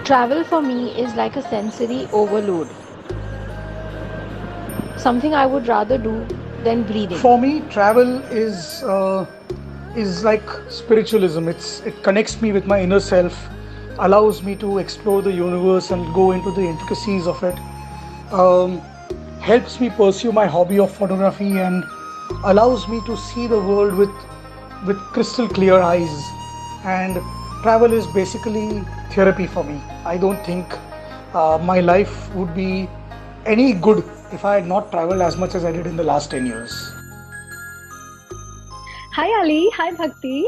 Travel for me is like a sensory overload, something I would rather do than breathing. For me, travel is like spiritualism. It connects me with my inner self, allows me to explore the universe and go into the intricacies of it. Um, Helps me pursue my hobby of photography and allows me to see the world with crystal clear eyes. And travel is basically therapy for me. I don't think my life would be any good if I had not traveled as much as I did in the last 10 years. Hi Ali, hi Bhakti.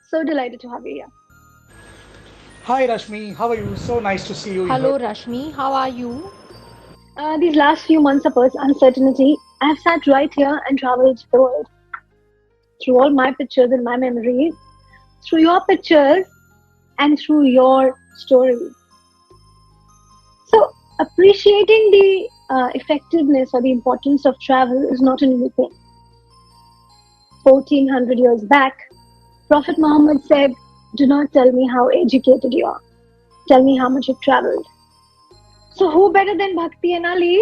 So delighted to have you here. Hi Rashmi, how are you? So nice to see you here. Hello, Rashmi, how are you? These last few months of uncertainty, I have sat right here and traveled the world through all my pictures and my memories, through your pictures and through your stories. So, appreciating the effectiveness or the importance of travel is not a new thing. 1400 years back, Prophet Muhammad said, "Do not tell me how educated you are, tell me how much you've traveled." So, who better than Bhakti and Ali,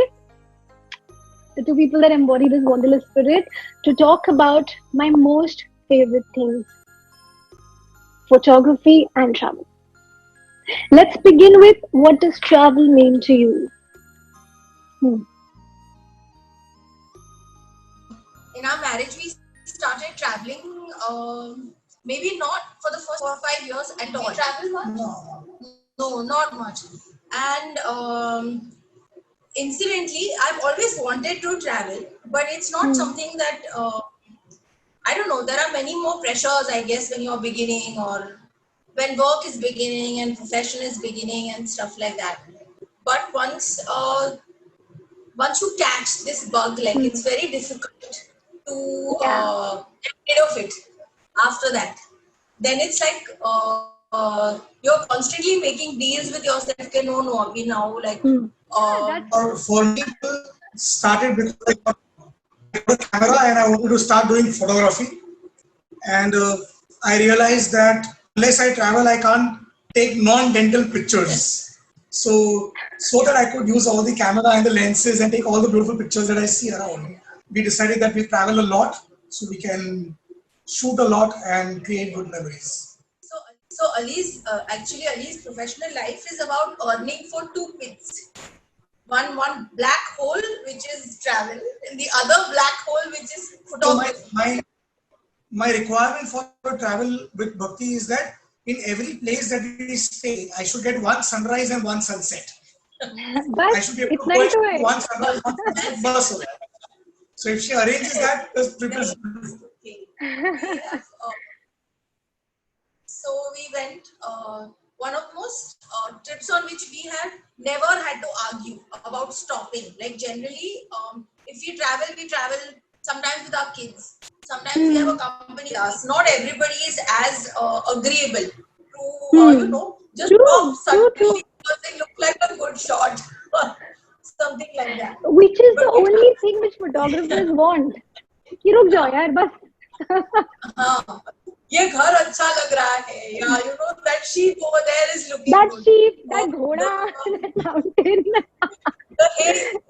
the two people that embody this wanderlust spirit, to talk about my most favorite things, photography and travel. Let's begin with, what does travel mean to you? Hmm. In our marriage, we started traveling. Maybe not for the first 4 or 5 years at all. Travel much? No, not much. And incidentally, I've always wanted to travel, but it's not something that I don't know. There are many more pressures, I guess, when you're beginning or when work is beginning and profession is beginning and stuff like that. But once you catch this bug, like it's very difficult to get rid of it after that. Then it's like you're constantly making deals with yourself. Okay, no, I mean now like For me, started because I got a camera and I wanted to start doing photography. And I realized that unless I travel, I can't take non-dental pictures. So that I could use all the camera and the lenses and take all the beautiful pictures that I see around. We decided that we travel a lot so we can shoot a lot and create good memories. so Ali's professional life is about earning for two pits. One black hole which is travel, and the other black hole which is photography. So my requirement for travel with Bhakti is that in every place that we stay, I should get one sunrise and one sunset. I should be able to watch one sunrise, one sunset burst away. So if she arranges that, the trip is beautiful. So we went. One of most trips on which we have never had to argue about stopping. Like generally, if we travel sometimes with our kids. Sometimes we have a company with us. Not everybody is as agreeable to just stop suddenly because they look like a good shot. Something like that. Which is the only thing which photographers want. कि रुक जाओ यार बस. ये घर अच्छा लग रहा है. Yeah, that sheep over there is looking that good. sheep, that ghoda, that mountain.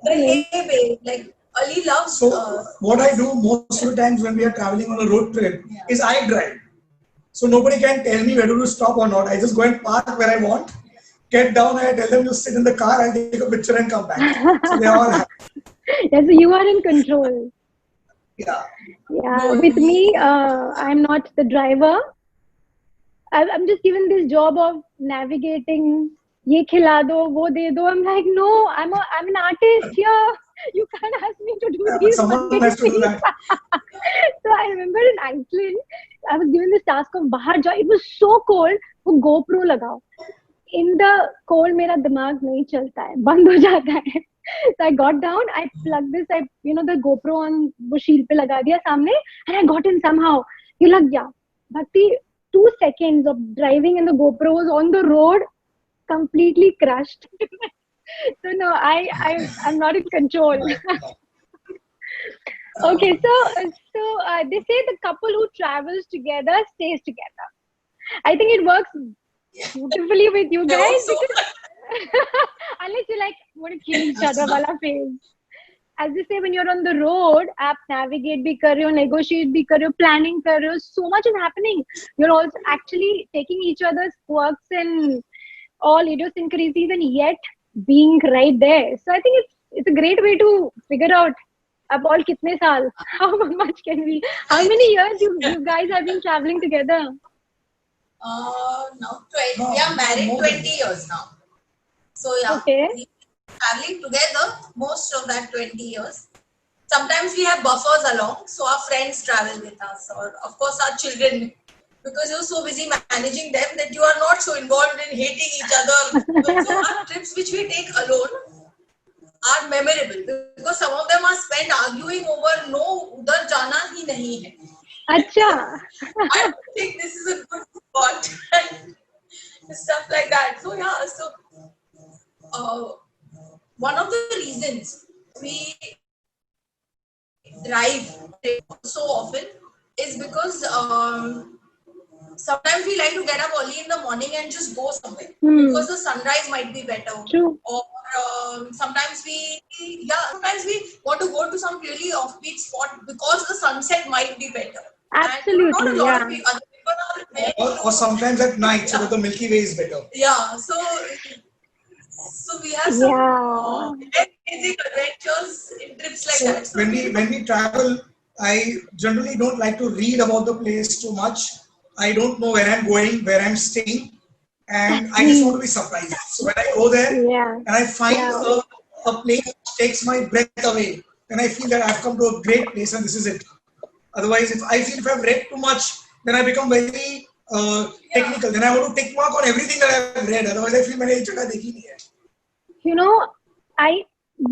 the hay bay, like Ali loves. So what I do most of the times when we are traveling on a road trip is I drive. So nobody can tell me whether to stop or not. I just go and park where I want, get down and I tell them to sit in the car, I'll take a picture and come back. So they all happy. Yeah, so you are in control. Yeah. Yeah, with me, I'm not the driver. I'm just given this job of navigating. Ye khila do, wo de do. I'm like, no, I'm an artist here. You can't ask me to do these someone has to do that. So I remember in Iceland, I was given this task of bahar jao. It was so cold. वो GoPro लगाओ. In the cold, मेरा दिमाग नहीं चलता है, बंद हो जाता है. So I got down, I plugged this, the GoPro on वो शील पे लगा दिया सामने, and I got in somehow. ये लग गया. Bhakti, 2 seconds of driving and the GoPro was on the road, completely crushed. So no, I'm not in control. Okay, so they say the couple who travels together stays together. I think it works beautifully with you I guys hope so. because unless you like want to kill each other wala phase. As they say, when you're on the road, आप navigate भी कर रहे हो, negotiate भी कर रहे हो, planning कर रहे हो, so much is happening. You're also actually taking each other's quirks and all idiosyncrasies and yet being right there. So I think it's a great way to figure out अब all कितने साल, how much can we, how many years you guys have been traveling together? Now 20, we are married 20 years now. So yeah, Okay. we traveling together most of that 20 years. Sometimes we have buffers along, so our friends travel with us, or of course our children, because you're so busy managing them that you are not so involved in hating each other. So our trips which we take alone are memorable because some of them are spent arguing over no udhar jana hi nahi hai. अच्छा. I don't think this is a good spot. Stuff like that. So yeah, so one of the reasons we drive so often is because sometimes we like to get up early in the morning and just go somewhere because the sunrise might be better. True. Or sometimes we want to go to some really offbeat spot because the sunset might be better. Absolutely, and not a lot yeah. of people, other people are very Or sometimes at night, so that the Milky Way is better. yeah. So we have some Yeah. amazing adventures in trips like So that. So when we travel, I generally don't like to read about the place too much. I don't know where I'm going, where I'm staying, and I just want to be surprised. So when I go there Yeah. and I find Yeah. a place which takes my breath away, then I feel that I've come to a great place and this is it. Otherwise, if I've read too much, then I become very technical. Then I want to tick mark on everything that I've read. Otherwise, I feel मैंने एक जगह देखी नहीं है. You know,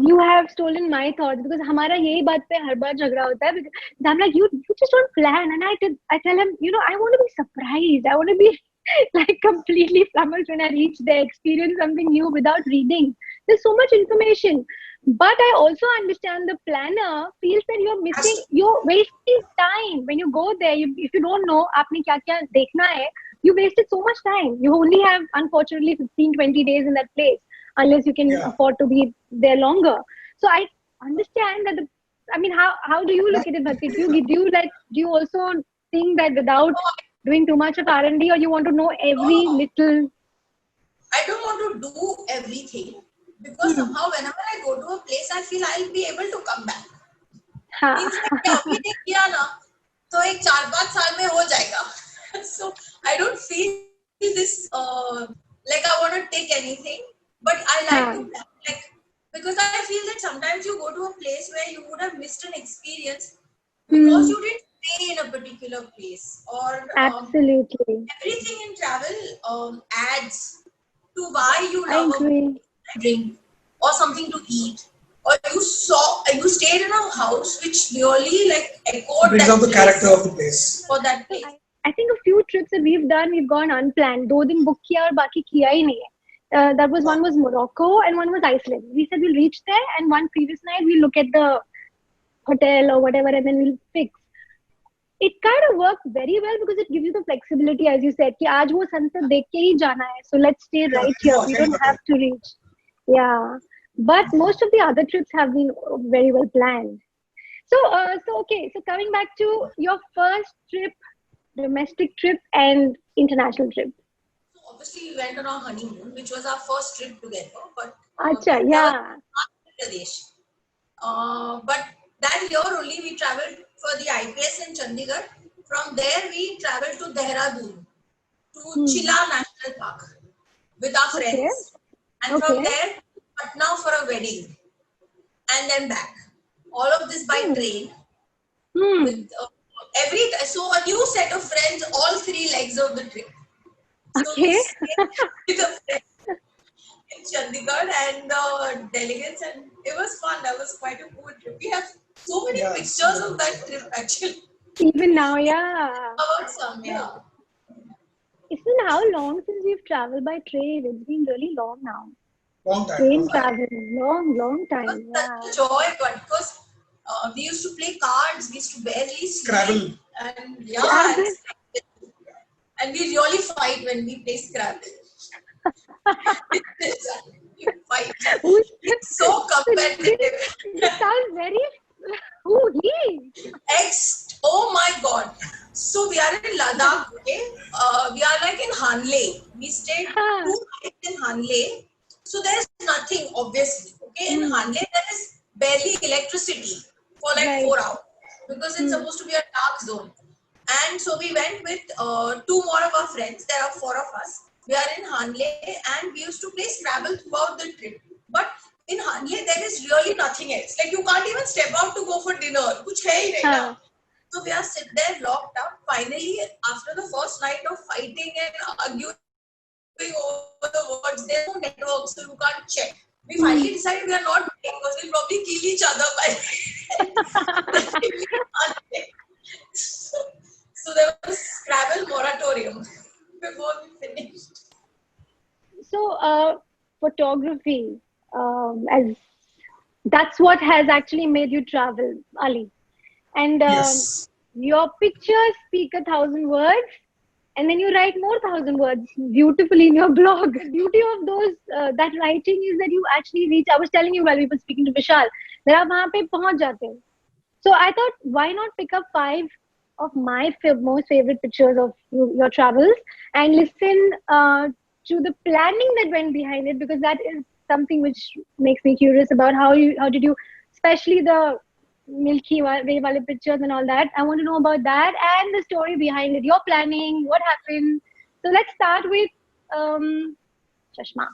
you have stolen my thoughts because हमारा यही बात पे हर बार झगड़ा होता है. Because I'm like, you just don't plan, and I tell him, you know, I want to be surprised. I want to be like completely flummoxed when I reach there, experience something new without reading. There's so much information, but I also understand the planner feels that you're wasting time when you go there. If you don't know आपने क्या क्या देखना है, you wasted so much time. You only have unfortunately 15-20 days in that place. Unless you can afford to be there longer. So I understand that how do you look at it, Bhakti? Do you also think that without doing too much of R&D, or you want to know every little? I don't want to do everything because somehow whenever I go to a place, I feel I'll be able to come back. Means कि अभी नहीं किया ना, तो एक 4-5 साल में हो जाएगा. So I don't feel this like I want to take anything. But I like to plan, because I feel that sometimes you go to a place where you would have missed an experience because you didn't stay in a particular place, or Absolutely. Everything in travel adds to why you love a drink or something to eat, or you stayed in a house which really like echoed brings out the character of the place. For that place. I think a few trips that we've done, we've gone unplanned. 2 दिन book किया और बाकी किया ही नहीं है. One was Morocco and one was Iceland. We said we'll reach there, and one previous night we'll look at the hotel or whatever, and then we'll fix. It kind of works very well because it gives you the flexibility, as you said, कि आज वो sunset देख के ही जाना है. So let's stay right here. We don't have to reach. Yeah, but most of the other trips have been very well planned. So okay. So coming back to your first trip, domestic trip and international trip. Obviously, we went on our honeymoon, which was our first trip together. But Pradesh. But that year only we traveled for the IPS in Chandigarh. From there we traveled to Dehradun, to Chilla National Park with our friends, and from there Patna for a wedding, and then back. All of this by train. With so a new set of friends, all 3 legs of the trip. So we stayed with the friends in Chandigarh and the delegates, and it was fun. That was quite a cool trip. We have so many pictures of that trip actually. Even now, yeah. About some, yeah. It's been how long since we've traveled by train? It's been really long now. Long time. Train travel, long time. Yeah. Such a joy, but because we used to play cards, we used to barely sleep. Scrabble. And and we really fight when we play Scrabble. We fight. It's so competitive. It sounds very. Who he? Oh my God. So we are in Ladakh, okay? We are like in Hanle. We stayed 2 nights in Hanle. So there's nothing, obviously. Okay, in Hanle there is barely electricity for like 4 hours because it's supposed to be a dark zone. And so we went with 2 more of our friends. There are 4 of us. We are in Hanle and we used to play Scrabble throughout the trip. But in Hanle there is really nothing else. Like you can't even step out to go for dinner. Kuch hai hi nahi na. So we are sit there locked up. Finally, after the first night of fighting and arguing over the words, there's no network, so you can't check. We finally decided we are not playing because we'll probably kill each other by so there was Scrabble moratorium before we finished. So, photography, as that's what has actually made you travel, Ali. And Yes. your pictures speak 1,000 words, and then you write more 1,000 words beautifully in your blog. The beauty of those that writing is that you actually reach. I was telling you while we were speaking to Vishal that आप वहाँ पे पहुँच जाते हो. So I thought, why not pick up 5 of my most favorite pictures of your travels and listen to the planning that went behind it, because that is something which makes me curious about how did you, especially the Milky Way wale pictures and all that. I want to know about that and the story behind it, your planning, what happened. So let's start with Chashma.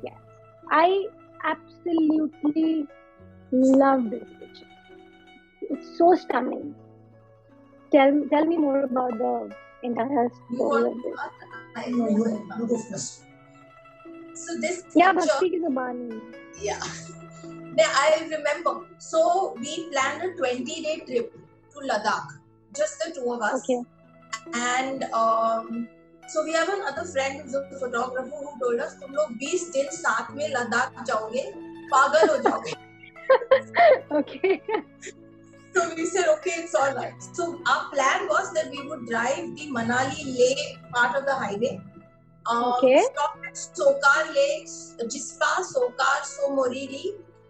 Yes, I absolutely love this picture. It's so stunning. Tell me more about the entire story of this. I know you go first. So this Yeah, picture, Bhakti ki Zabani. yeah. I remember. So we planned a 20-day trip to Ladakh, just the 2 of us. Okay. And so we have another friend who's a photographer who told us, "तुम लोग 20 दिन साथ में लद्दाख जाओगे, पागल हो जाओगे." Okay. So we said, okay, it's all right. So our plan was that we would drive the Manali-Leh part of the highway. Okay. Stop at Sokar Lakes, Jispa, Sokar, So Moriri,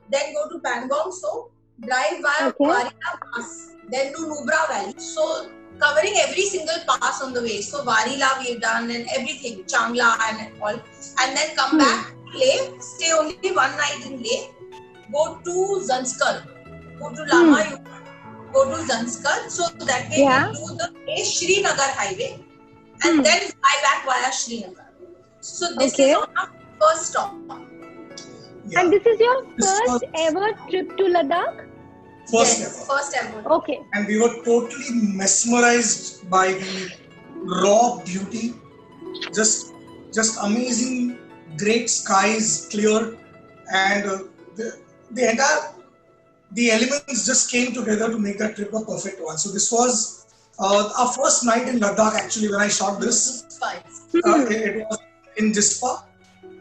then go to Pangong, so drive via Warila Pass, then to Nubra Valley. So covering every single pass on the way. So Warila we've done and everything, Changla and all. And then come back to Leh, stay only 1 night in Leh, go to Zanskar, go to Lama, go to Zanskar. So that way we do the Srinagar highway and then fly back via Srinagar. So this is on our first stop. Yeah. And this is your first ever trip to Ladakh? First ever. Okay. And we were totally mesmerized by the raw beauty. Just amazing, great skies, clear, and the elements just came together to make that trip a perfect one. So this was our first night in Ladakh actually when I shot this. It was in Jispa,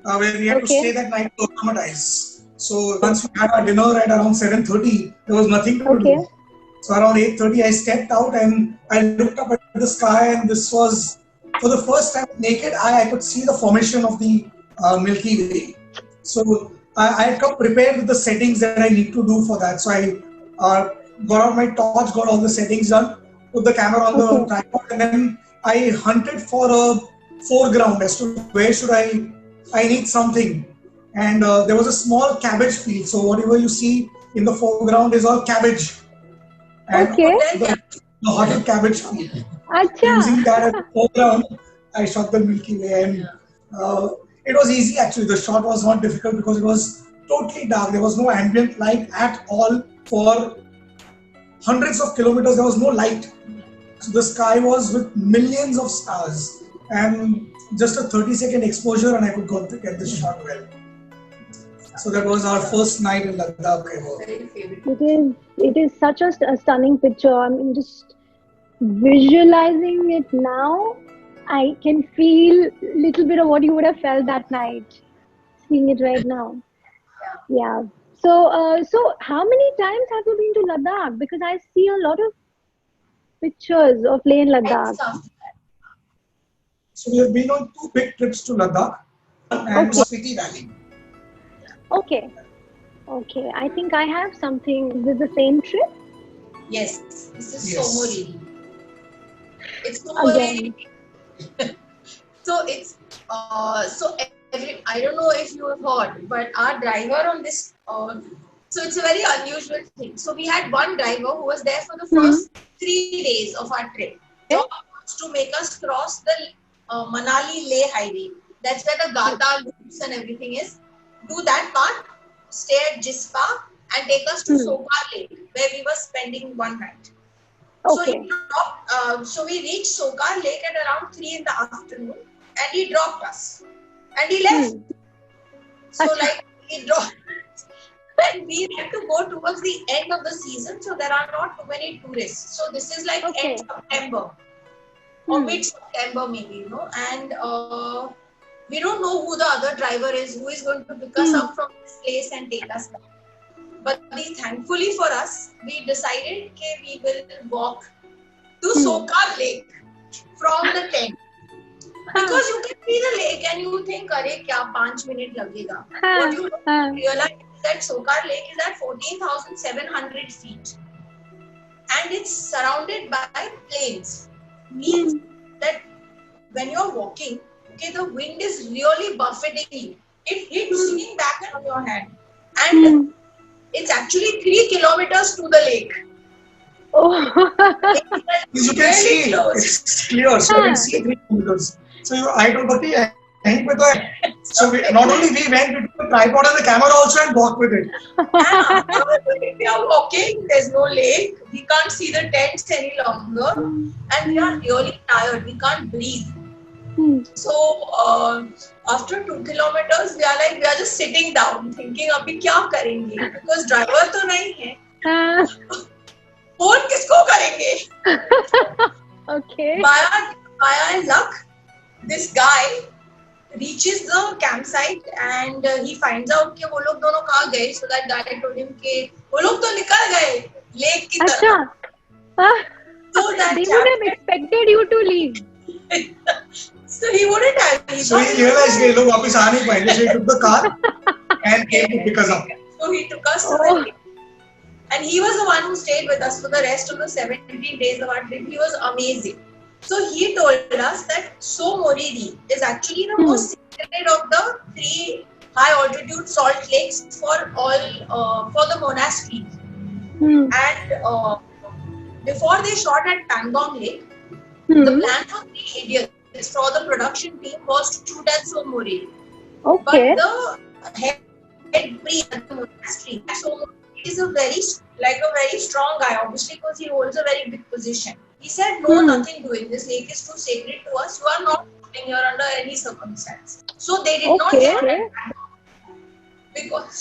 where we had to stay that night to acclimatize. So once we had our dinner at around 7:30, there was nothing to do. So around 8:30, I stepped out and I looked up at the sky, and this was, for the first time, naked eye, I could see the formation of the Milky Way. So I had come prepared with the settings that I need to do for that. So I got out my torch, got all the settings done, put the camera on the tripod, and then I hunted for a foreground as to where should I need something. And there was a small cabbage field. So whatever you see in the foreground is all cabbage. And the hotter cabbage field. Using that as the foreground, I shot the Milky Way. And it was easy actually. The shot was not difficult because it was totally dark. There was no ambient light at all for hundreds of kilometers. There was no light. So the sky was with millions of stars. And just a 30-second exposure and I could go to get this shot well. So that was our first night in Ladakh ever. It is such a stunning picture. I mean, just visualizing it now, I can feel a little bit of what you would have felt that night, seeing it right now. Yeah. So how many times have you been to Ladakh? Because I see a lot of pictures of Leh and and Ladakh. stuff. So we have been on 2 big trips to Ladakh and Okay. Spiti Valley. Okay. Okay. I think I have something. Is this the same trip? Yes, this is Yes. Somoriri. It's Somoriri. Again. So it's I don't know if you have heard, but our driver on this so it's a very unusual thing. So we had one driver who was there for the first 3 days of our trip. Job was to make us cross the Manali Leh highway. That's where the Gata loops and everything is. Do that part, stay at Jispa, and take us to Sokar Lake, where we were spending one night. Okay. So we reached Sokar Lake at around 3 in the afternoon, and he dropped us, and he left. So he dropped, and we had to go towards the end of the season, so there are not too many tourists. So this is like end September or mid September maybe, and we don't know who the other driver is, who is going to pick us up from this place and take us back. But thankfully for us, we decided that we will walk to Sokar Lake from the tent. Because you can see the lake and you think, "Arey, kya 5 minutes lagega?" What you don't realize is that Sokar Lake is at 14,700 feet. And it's surrounded by plains. Means that when you're walking, the wind is really buffeting you. It hits swinging back on your hand. And it's actually 3 kilometers to the lake. Oh. As you can see, it's clear. So you can see 3 kilometers. So I told Bhakti, so not only we went, we took the tripod and the camera also and walked with it. We are walking, there's no lake, we can't see the tents any longer, and we are really tired, we can't breathe. So after 2 kilometers, we are just sitting down, thinking, "Abhi kya karenge?" Because driver to nahi hai. Phone kisko karenge? Okay. By luck, this guy reaches the campsite and he finds out कि वो लोग दोनों कहाँ गए. So that guy told him कि वो लोग तो निकल गए lake की तरफ. So that they would have expected you to leave. So he wouldn't have. So he realized कि लोग वापस आ नहीं पाएंगे. So he took the car and came to pick us up. So he took us to the lake. And he was the one who stayed with us for the rest of the 17 days of our trip. He was amazing. So he told us that Somoriri is actually the most secret of the 3 high altitude salt lakes for the monasteries. And before they shot at Pangong Lake, the plan for 3 idiots for the production team was to shoot at Somoriri. Okay. But the head priest at the monastery, Somoriri is a very strong guy, obviously, because he holds a very big position. He said, "No, nothing doing. This lake is too sacred to us. You are not shooting here under any circumstance." So they did not get it because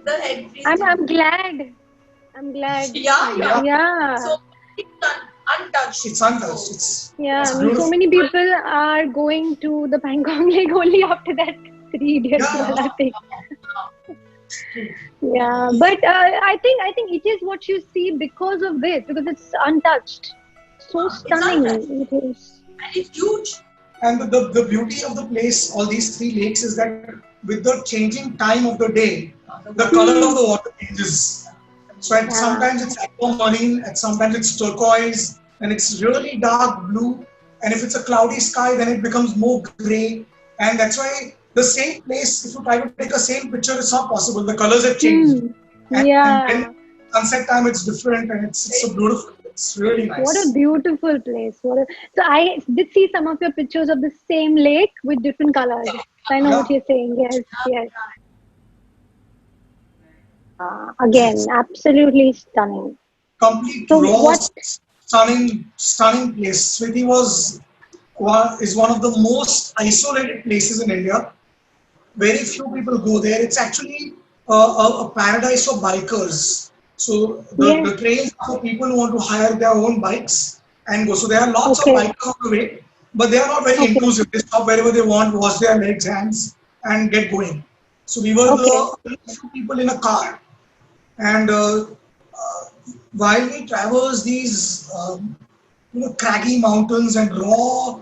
the head priest. I'm glad. Yeah. So it's untouched. It's untouched. It's so many people are going to the Pangong Lake only after that 3 idiots thing. Yeah, but I think it is what you see because of this, because it's untouched. So stunning it is. And it's huge. And the beauty of the place, all these 3 lakes, is that with the changing time of the day, the color of the water changes. So sometimes it's aquamarine, and sometimes it's turquoise, and it's really dark blue. And if it's a cloudy sky, then it becomes more grey. And that's why the same place, if you try to take the same picture, it's not possible. The colors have changed. And then sunset time, it's different, and it's so beautiful. It's really nice. What a beautiful place. So I did see some of your pictures of the same lake with different colors. I know what you're saying. Yes. Again, absolutely stunning. Complete stunning place. Spiti is one of the most isolated places in India. Very few people go there. It's actually a paradise for bikers. So the trails are for people who want to hire their own bikes and go. So there are lots of bikers on the way, but they are not very inclusive. They stop wherever they want, wash their legs, hands, and get going. So we were the few people in a car, and while we traversed these craggy mountains and raw,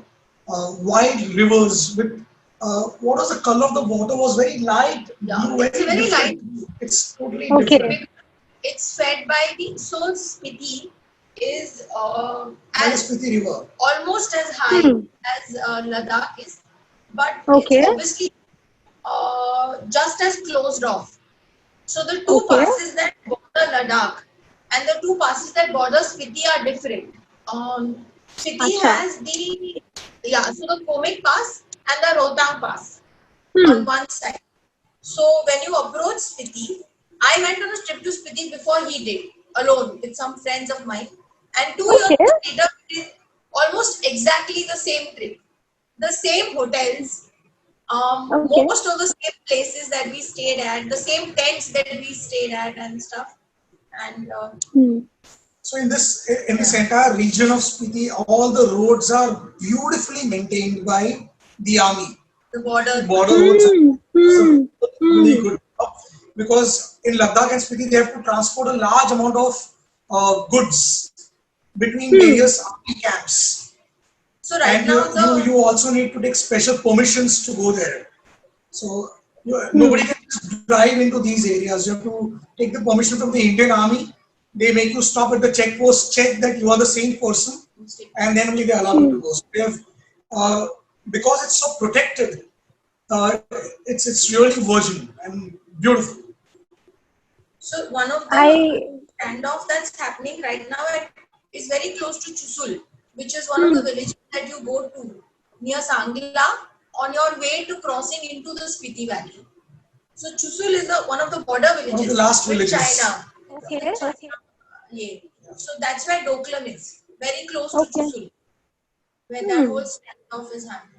wide rivers with what was the color of the water was very light Yeah, blue, it's very different. light. It's totally Okay. different. It's fed by the so Spiti is By the as Spiti River. almost as high Hmm. as Ladakh is, but Okay. it's obviously just as closed off. So the two Okay. passes that border Ladakh and the two passes that border Spiti are different. Spiti Acha. has so the Komik Pass and the Rohtang Pass Hmm. on one side. So when you approach Spiti, I went on a trip to Spiti before he did, alone with some friends of mine. And 2 years Okay. later, we did almost exactly the same trip, the same hotels, Okay. most of the same places that we stayed at, the same tents that we stayed at and stuff. And Hmm. So in this entire region of Spiti, all the roads are beautifully maintained by the army. the border, Border roads are Hmm. really good because in Ladakh and Spiti they have to transport a large amount of goods between various army camps, so right and now you also need to take special permissions to go there. So nobody can just drive into these areas. You have to take the permission from the Indian Army. They make you stop at the checkpost, check that you are the same person, and then only they allow you to go. So they have, because it's so protected, uh, it's really virgin and beautiful. So one of the I standoff that's happening right now is very close to Chusul, which is one of the villages that you go to near Sangla on your way to crossing into the Spiti Valley. So Chusul is one of the border villages One of the last with villages. China. okay. Okay. Yeah. So that's where Doklam is, very close to Okay. Chusul, where that whole standoff is happening.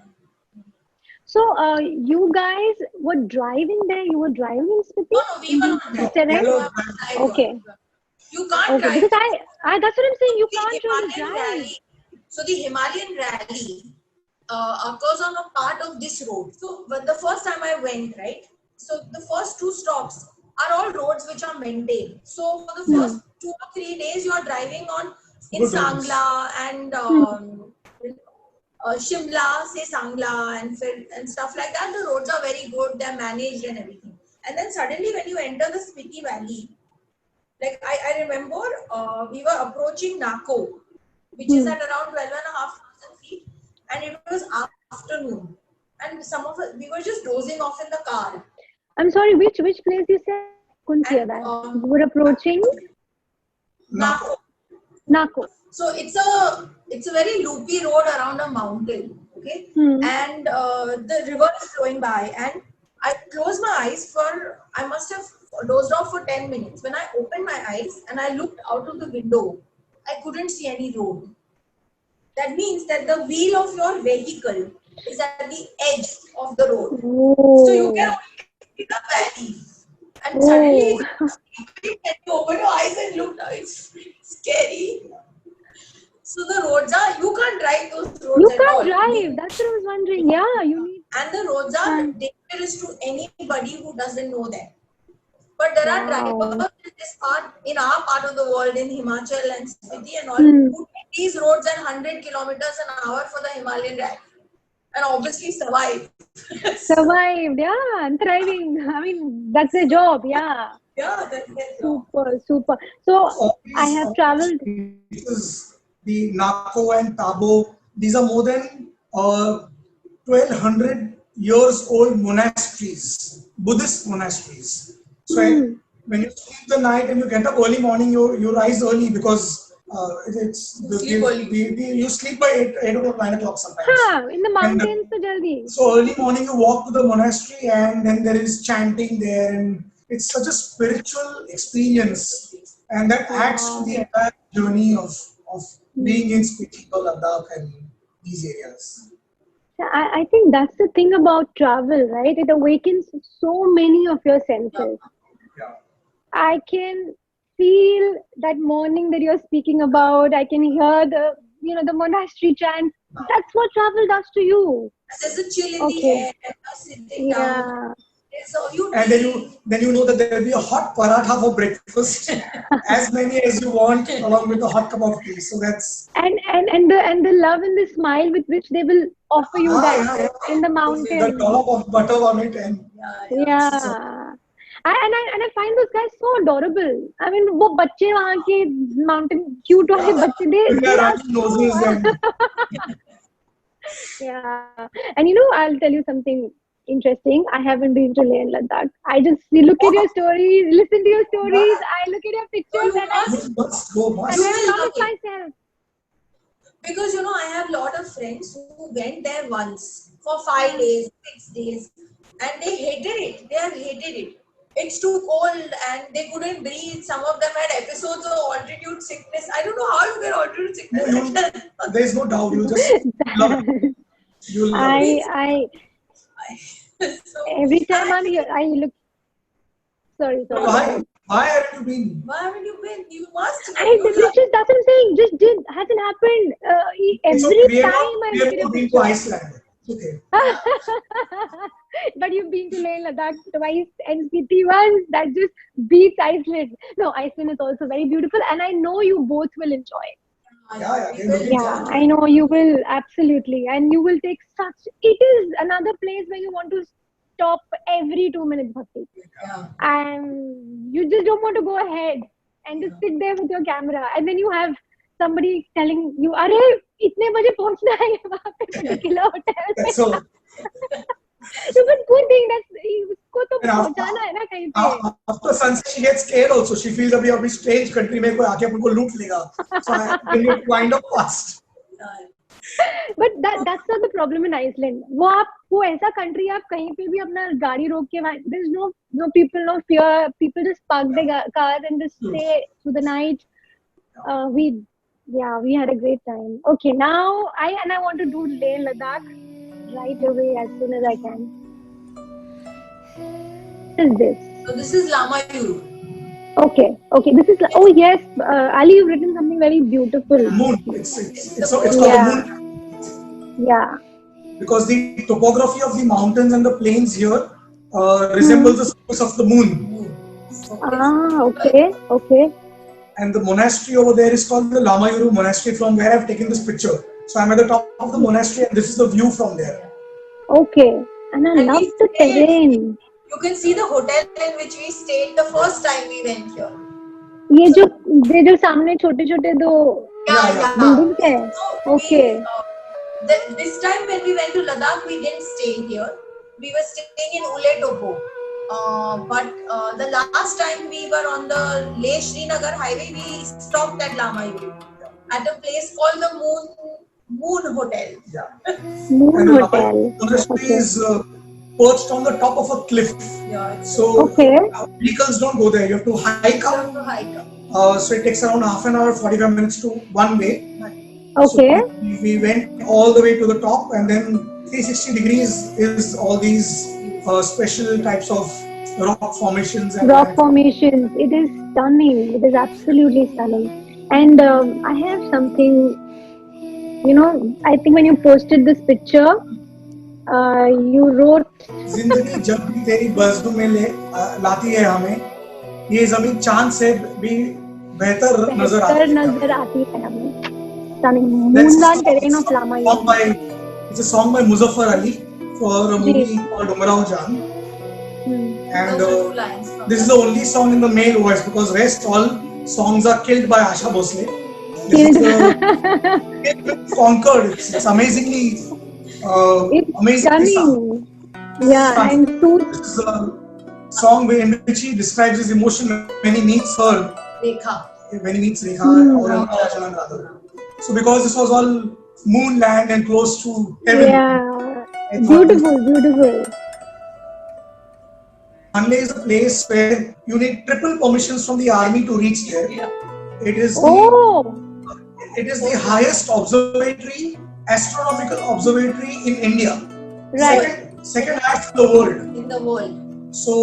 So, you guys were driving there. You were driving in Spiti? No, we were not This there. terrain? We were outside. Okay. You can't Okay. drive. Because that's what I'm saying. You The can't really Himalayan drive. Rally. So the Himalayan Rally occurs on a part of this road. So but the first time I went, right? So the first two stops are all roads which are maintained. So for the first 2 or 3 days, you are driving on in Good roads. Sangla and Shimla, say Sangla and stuff like that. The roads are very good. They're managed and everything. And then suddenly when you enter the Spiti Valley, like I remember we were approaching Nako, which is at around 12,500 feet, and it was afternoon. And some of us, we were just dozing off in the car. I'm sorry. Which place you said? Couldn't hear that. You were approaching Nako. Nako. So it's a very loopy road around a mountain, okay? And the river is flowing by, and I closed my eyes I must have dozed off for 10 minutes. When I opened my eyes and I looked out of the window, I couldn't see any road. That means that the wheel of your vehicle is at the edge of the road. So you can only see the valley. And suddenly, when you open your eyes and look now, it's scary. So the roads you can't drive those roads You at all. can't drive. That's what I was wondering. Yeah, you need. And the roads are dangerous to anybody who doesn't know that. But there are drivers in our part of the world, in Himachal and Spiti and all, who take these roads at 100 kilometers an hour for the Himalayan rally. And obviously survive. Survived. Yeah, and thriving. I mean, that's a job. Yeah. Yeah, that's their job. Super. So I have traveled. The Nako and Tabo, these are more than 1200 years old monasteries, Buddhist monasteries. So when you sleep the night and you get up early morning, you rise early because you sleep by 8 o'clock, 9 o'clock sometimes. In the mountains, so jaldi. So early morning you walk to the monastery and then there is chanting there, and it's such a spiritual experience, and that adds to the entire journey of being in Spiti or Ladakh and these areas. I think that's the thing about travel, right? It awakens so many of your senses. Yeah. I can feel that morning that you're speaking about. I can hear the monastery chant. That's what travel does to you. There's a chill in the air, sitting down, So you And then you know that there will be a hot paratha for breakfast, as many as you want, along with a hot cup of tea. So that's And the love and the smile with which they will offer you that yeah. in the The mountain. dollop of butter on it, and Yeah. so, I find those guys so adorable. I mean, वो बच्चे वहाँ के mountain cute वाले बच्चे with they their are running noses so and yeah. And you know, I'll tell you something interesting. I haven't been to Leh and Ladakh. I just look at your stories, listen to your stories. I look at your pictures you and I must, must go, and must. I'm will proud love of it. myself. because I have a lot of friends who went there once for 5 days, 6 days, and they hated it. They have hated it. It's too cold and they couldn't breathe. Some of them had episodes of altitude sickness. I don't know how you get altitude sickness. There is no doubt. You just love it. You love it. I So, every time I look. Sorry. Why haven't you been? why haven't you been? You must. This just that's what I'm saying. Just did hasn't happened. It's Every okay. We have time I not, we look have at a not been to picture. Iceland. It's okay. But you've been to Leh Ladakh twice and Spiti once. That just beats Iceland. No, Iceland is also very beautiful, and I know you both will enjoy it. Yeah, we yeah, will Yeah, enjoy. I know you will absolutely, and you will take such. It is another place where you want to stop every 2 minutes, Bhakti, Yeah. and you just don't want to go ahead and just sit there with your camera, and then you have somebody telling you, "अरे इतने बजे पहुंचना है वहाँ पे particular hotel पे." So, So, but good thing that's उसको तो and after, पहुंचाना है ना कहीं पे. after sunset, she gets scared also. She feels अभी strange country में कोई आके अपन को लूट लेगा. So I bring it wind up fast. But that's not the problem in Iceland. वो ऐसा country आप कहीं पे भी अपना गाड़ी रोक के there's no people, no fear. People just park their cars and just stay through the night. We had a great time. Okay, now I want to do Leh Ladakh right away as soon as I can. What is this? So this is Lama Yuru. Okay. This is oh yes, Ali, you've written something very beautiful. Moon. It's called the moon. Yeah. Because the topography of the mountains and the plains here resembles the surface of the moon. Okay. And the monastery over there is called the Lama Yuru Monastery, from where I've taken this picture. So I'm at the top of the monastery, and this is the view from there. Okay. And I love the terrain. You can see the hotel in which we stayed the first time we went here. ये जो सामने छोटे-छोटे दो buildings हैं. So Okay. This time when we went to Ladakh, we didn't stay here. We were staying in Ule Topo. But the last time we were on the Leh Srinagar highway, we stopped at Lama Yuru at a place called the Moon Hotel. Yeah. Moon And the Hotel. monastery Okay. is perched on the top of a cliff. Yeah, it's So Okay. vehicles don't go there. You have to hike tough up. to hike up. So it takes around half an hour, 45 minutes to one way. Okay. So we went all the way to the top, and then 360 degrees is all these special types of rock formations. And Rock formations. It is stunning. It is absolutely stunning. And I have something. I think when you posted this picture, you wrote. जिंदगी जब भी तेरी बाजू में लाती है हमें, ये जमीन चांद से भी बेहतर नजर आती है. हमें. Stunning. That's Moonland terrain of Lama Yuru. It's a song by Muzaffar Ali for a movie called Umrao Jaan. And Those are two lines from this is the only song in the male voice, because rest all songs are killed by Asha Bhosle. This is the conquered. It's amazingly It's amazingly sung. stunning. Yeah, and This is a song in which he describes his emotion when he meets her, Rekha. when he meets Rekha or Umrao Jaan rather. So because this was all moonland and close to heaven, yeah, beautiful. Hanle is a place where you need triple permissions from the army to reach there. Yeah. It is the highest astronomical observatory in India. Right. Second highest in the world. In the world. So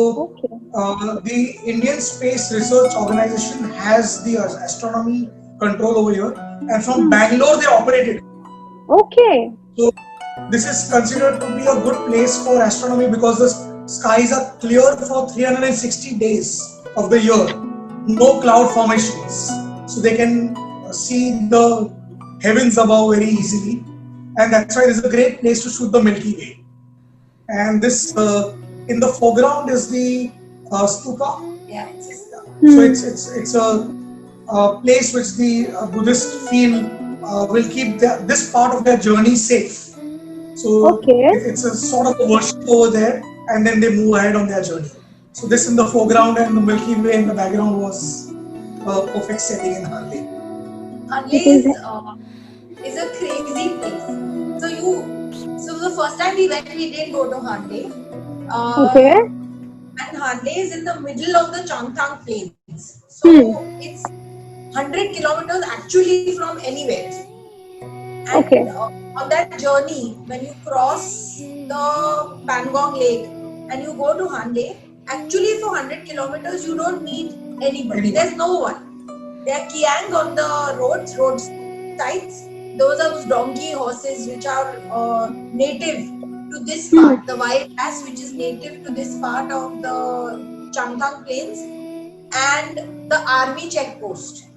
the Indian Space Research Organization has the astronomy control over here, and from Bangalore they operate it. Okay. So this is considered to be a good place for astronomy, because skies are clear for 360 days of the year, no cloud formations, so they can see the heavens above very easily, and that's why this is a great place to shoot the Milky Way. And this in the foreground is the stupa. Yeah, it's just, So it's a place which the Buddhists feel will keep this part of their journey safe. So Okay. it's a sort of a worship over there, and then they move ahead on their journey. So this in the foreground and the Milky Way in the background was a perfect setting in Hanle. Hanle is a crazy place. So the first time we went, we didn't go to Hanle. Okay. And Hanle is in the middle of the Changtang Plains. So it's 100 kilometers actually from anywhere. And Okay. On that journey, when you cross the Pangong Lake and you go to Hanle, actually for 100 kilometers you don't meet anybody. There's no one. There are kiang on the road sides. Those are those donkey horses which are native to this part, the wild ass which is native to this part of the Changtang Plains, and the army checkpost.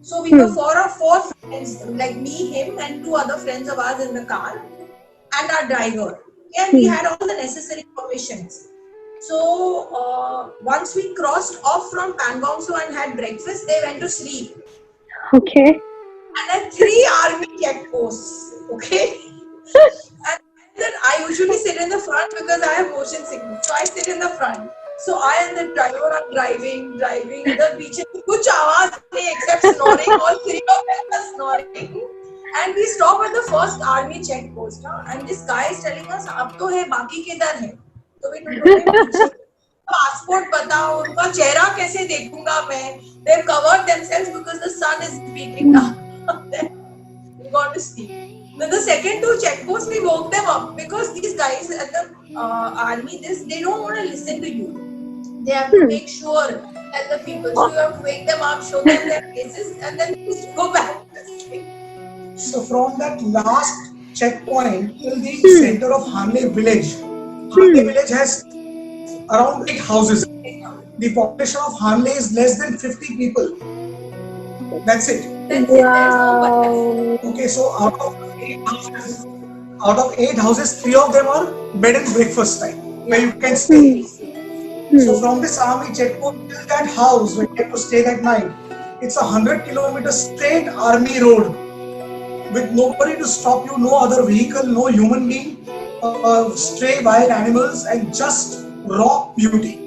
So we were four friends, like me, him, and two other friends of ours in the car, and our driver. And we had all the necessary permissions. So once we crossed off from Pangong Tso and had breakfast, they went to sleep. Okay. And then 3 army checkposts. Okay. And then I usually sit in the front because I have motion sickness. So I sit in the front. So I and the driver are driving. The beach में कुछ आवाज नहीं except snoring. All 3 of them are snoring. And we stop at the first army checkpost. And this guy is telling us, अब तो है, बाकी किधर है? तो we don't know. Passport बताओ, उनका चेहरा कैसे देखूंगा मैं? They've covered themselves because the sun is beating down on them. We got to sleep. Then the second 2 checkposts, we woke them up because these guys at the army, they don't want to listen to you. They have to make sure that the people, so you have to wake them up, show them their faces, and then just go back to sleep. So from that last checkpoint till the center of Hanle village, Hanle village has around 8 houses. The population of Hanle is less than 50 people. That's it. Wow. Okay, so out of 8 houses, 3 of them are bed and breakfast time where you can stay. So from this army checkpoint till that house where you have to stay that night, it's 100 kilometers straight army road with nobody to stop you, no other vehicle, no human being, stray wild animals, and just raw beauty.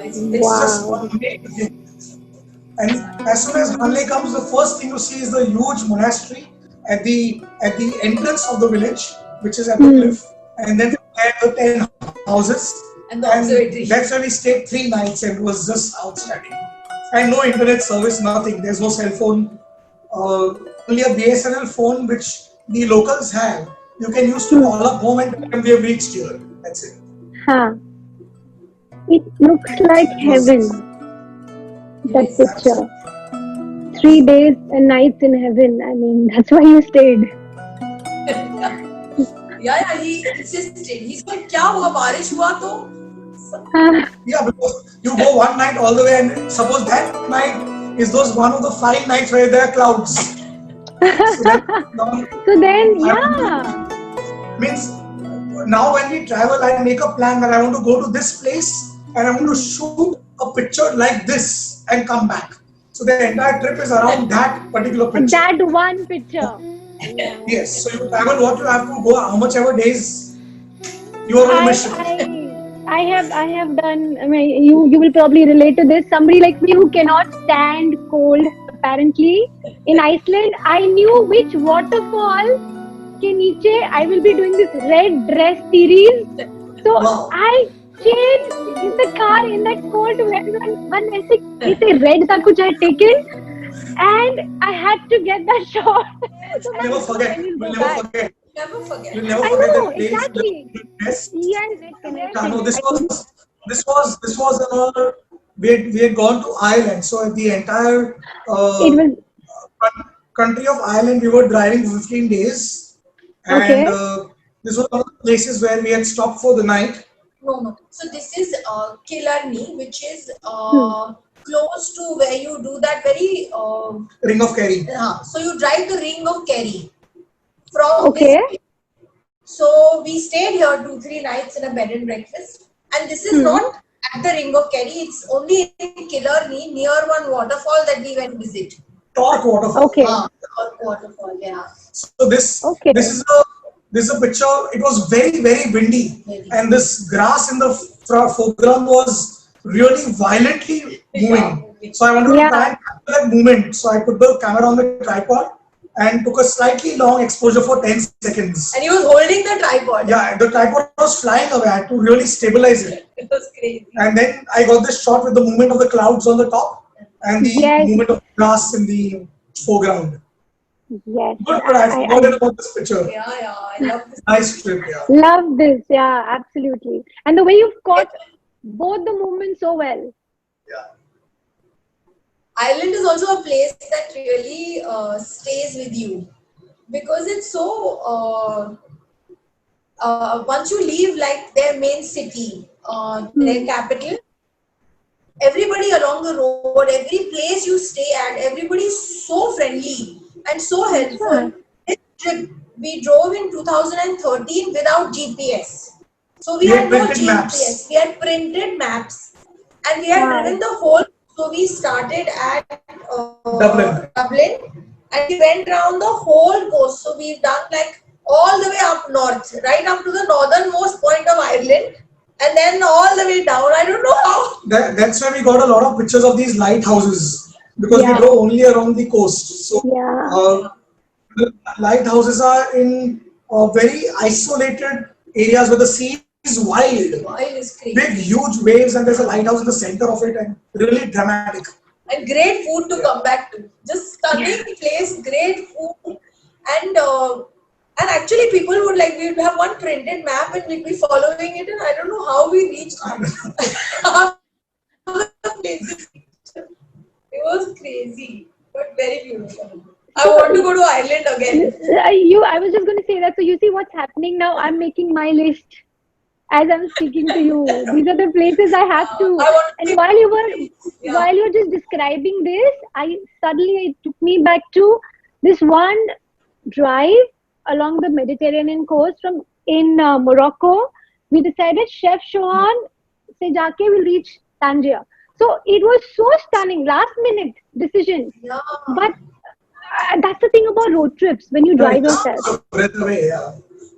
It's just one amazing thing. And as soon as Hanle comes, the first thing you see is the huge monastery at the entrance of the village, which is at the cliff, and then the 10 houses. And the observatory. That's where we stayed 3 nights, and it was just outstanding. And no internet service, nothing. There's no cell phone. Only a BSNL phone, which the locals have. You can use to call up home and tell them we have reached here. That's it. Huh. It looks like heaven. That picture. 3 days and nights in heaven. I mean, that's why you stayed. Yeah, he insisted. He's like, क्या हुआ, बारिश हुआ तो? Yeah, because you go one night all the way, and suppose that night is one of the 5 nights where there are clouds. So then, yeah. Means now when we travel, I make a plan that I want to go to this place and I want to shoot a picture like this and come back. So the entire trip is around that particular picture. That one picture. Yes. So you travel what you have to go, how much ever days you are on a mission. I have done. I mean, you will probably relate to this. Somebody like me who cannot stand cold. Apparently, in Iceland, I knew which waterfall ke niche I will be doing this red dress series. So Wow. I changed in the car in that cold weather. One ऐसे red था कुछ I had taken, and I had to get that shot. So You'll never forget. You'll go never back. forget. Never forget. You'll never I forget know, that place. exactly. Yes. Yes, No, this was another. We had gone to Ireland. So at the entire it was country of Ireland, we were driving for 15 days, and Okay. this was one of the places where we had stopped for the night. No. So this is Killarney, which is close to where you do that very. Ring of Kerry. So you drive the Ring of Kerry from Okay. this. So we stayed here 2-3 nights in a bed and breakfast, and this is not at the Ring of Kerry. It's only in Killarney near one waterfall that we went to visit. Torque waterfall. Okay. Torque waterfall, yeah. So this is a picture. It was very windy, and this grass in the foreground was really violently moving. So I wanted to try and capture that movement. So I put the camera on the tripod and took a slightly long exposure for 10 seconds. And he was holding the tripod. Yeah, the tripod was flying away. I had to really stabilize it. It was crazy. And then I got this shot with the movement of the clouds on the top and the movement of grass in the foreground. Yes. But I forgot about this picture. Yeah, I love this. Nice trip, yeah. Love this. Yeah, absolutely. And the way you've caught both the movements so well. Yeah. Ireland is also a place that really stays with you because it's so. Once you leave, like their main city, their capital, everybody along the road, every place you stay at, everybody is so friendly and so helpful. This trip we drove in 2013 without GPS, so we had no GPS. Maps. We had printed maps, and we had driven the whole. So we started at Dublin, and we went around the whole coast. So we've done like all the way up north, right up to the northernmost point of Ireland, and then all the way down. I don't know how. That's why we got a lot of pictures of these lighthouses because we drove only around the coast. So the lighthouses are in very isolated areas where the sea is wild. Wild is crazy. Big, huge waves, and there's a lighthouse in the center of it, and really dramatic. And great food to come back to. Just stunning place, great food, and actually people would like, we would have one printed map and we'd be following it, and I don't know how we reached half the places. It was crazy, but very beautiful. I want to go to Ireland again. I was just going to say that. So you see what's happening now. I'm making my list as I'm speaking to you. These are the places I have to. And while you were just describing this, it took me back to this one drive along the Mediterranean coast in Morocco. We decided Chef Shohan se jaake will reach Tangier. So it was so stunning, last minute decision. Yeah. But that's the thing about road trips when you drive yourself.